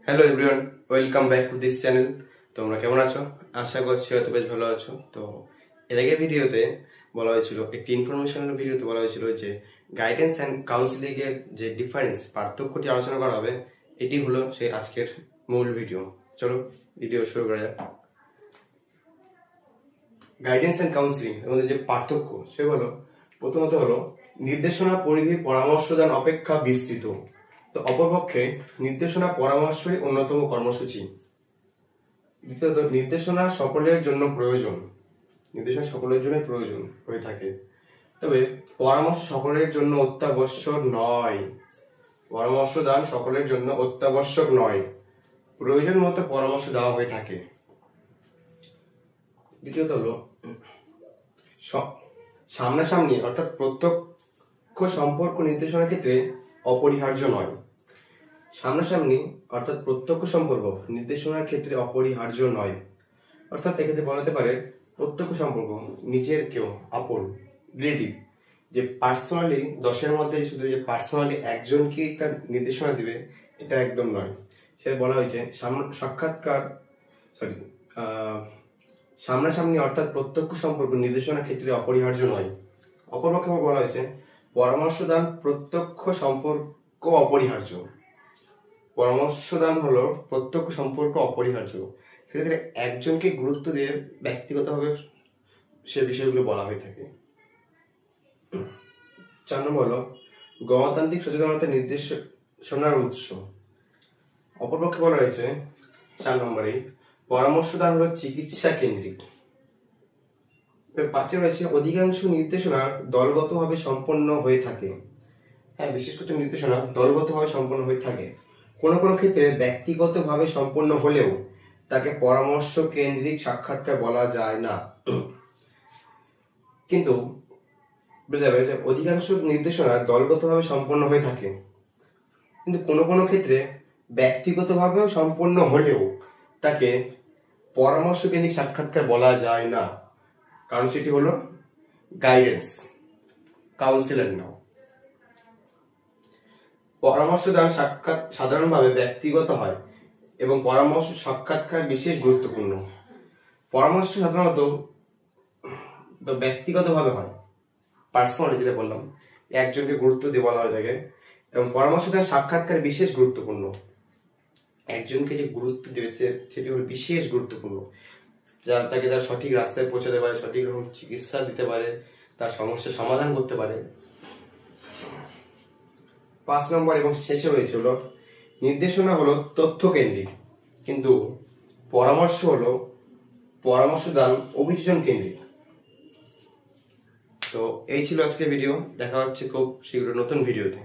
Hello everyone, welcome back to this channel. তোমরা কেমন আছো? আশা করছি হয়তো বেশ ভালো আছো। তো এর আগে ভিডিওতে বলা হয়েছিল, একটি ইনফরমেশনাল ভিডিওতে বলা হয়েছিল যে গাইডেন্স অ্যান্ড কাউন্সিলিং এর যে ডিফারেন্স, পার্থক্যটি আলোচনা করা হবে। এটি হলো সেই আজকের মূল ভিডিও। চলো ভিডিও শুরু করা যাক। গাইডেন্স অ্যান্ড কাউন্সিলিং এর মধ্যে যে পার্থক্য সেগুলো প্রথমত হলো নির্দেশনা পরিধি পরামর্শদান অপেক্ষা বিস্তৃত। তো অপরপক্ষে নির্দেশনা পরামর্শই অন্যতম কর্মসূচি। দ্বিতীয়ত নির্দেশনা সকলের জন্য প্রয়োজন, নির্দেশনা সকলের জন্য প্রয়োজন হয়ে থাকে, তবে পরামর্শ সকলের জন্য অত্যাবশ্যক নয়। পরামর্শ দান সকলের জন্য অত্যাবশ্যক নয়, প্রয়োজন মতো পরামর্শ দেওয়া হয়ে থাকে। দ্বিতীয়ত হলো সামনাসামনি অর্থাৎ প্রত্যক্ষ সম্পর্ক নির্দেশনার ক্ষেত্রে অপরিহার্য নয়। সামনাসামনি অর্থাৎ প্রত্যক্ষ সম্পর্ক নির্দেশনার ক্ষেত্রে অপরিহার্য নয়। অর্থাৎ এক্ষেত্রে বলা যেতে পারে প্রত্যক্ষ সম্পর্ক নিজের কেউ আপন রিলেটিভ যে পার্সোনালি 10-এর মধ্যে শুধু যে পার্সোনালি একজনকেই তার নির্দেশনা দিবে, এটা একদম নয়। সে বলা হয়েছে সামনাসামনি অর্থাৎ প্রত্যক্ষ সম্পর্ক নির্দেশনার ক্ষেত্রে অপরিহার্য নয়। অপরপক্ষে বলা হয়েছে পরামর্শ দান প্রত্যক্ষ সম্পর্ক অপরিহার্য। পরামর্শ দান হলো প্রত্যক্ষ সম্পর্ক অপরিহার্য, সেক্ষেত্রে একজনকে গুরুত্ব দিয়ে ব্যক্তিগতভাবে সে বিষয়গুলো বলা হয়ে থাকে। 4 নম্বর হলো গণতান্ত্রিক সচেতনতা নির্দেশনার উৎস। অপরপক্ষে বলা হয়েছে 4 নম্বরে পরামর্শ দান হলো চিকিৎসা কেন্দ্রিক। 5 রয়েছে অধিকাংশ নির্দেশনা দলগতভাবে সম্পন্ন হয়ে থাকে। হ্যাঁ, বিশেষ কিছু নির্দেশনা দলগতভাবে সম্পন্ন হয়ে থাকে। কোনো কোনো ক্ষেত্রে ব্যক্তিগতভাবে সম্পন্ন হলেও তাকে পরামর্শ কেন্দ্রিক সাক্ষাৎকার বলা যায় না। কিন্তু বোঝা যাবে যে অধিকাংশ নির্দেশনা দলগতভাবে সম্পন্ন হয়ে থাকে, কিন্তু কোনো কোনো ক্ষেত্রে ব্যক্তিগতভাবেও সম্পন্ন হলেও তাকে পরামর্শ কেন্দ্রিক সাক্ষাৎকার বলা যায় না, কারণ সেটি হলো গাইডেন্স কাউন্সিলর নাও। পরামর্শ দান সাধারণভাবে ব্যক্তিগত হয় এবং পরামর্শ সাক্ষাৎকার বিশেষ গুরুত্বপূর্ণ। পরামর্শ সাধারণত ব্যক্তিগতভাবে হয়, পার্সোনালি যেটা বললাম, একজনকে গুরুত্ব দিয়ে বলা হয়ে থাকে, এবং পরামর্শ দান সাক্ষাৎকার বিশেষ গুরুত্বপূর্ণ। একজনকে যে গুরুত্ব দেবে সেটি হলো বিশেষ গুরুত্বপূর্ণ, যা তাকে তার সঠিক রাস্তায় পৌঁছাতে পারে, সঠিক রকম চিকিৎসা দিতে পারে, তার সমস্যার সমাধান করতে পারে। 5 নম্বর এবং শেষে রয়েছে হলো নির্দেশনা হলো তথ্য কেন্দ্রিক, কিন্তু পরামর্শ হলো পরামর্শ দান অভিযোজন কেন্দ্রিক। তো এই ছিল আজকের ভিডিও। দেখা হচ্ছে খুব শীঘ্র নতুন ভিডিওতে।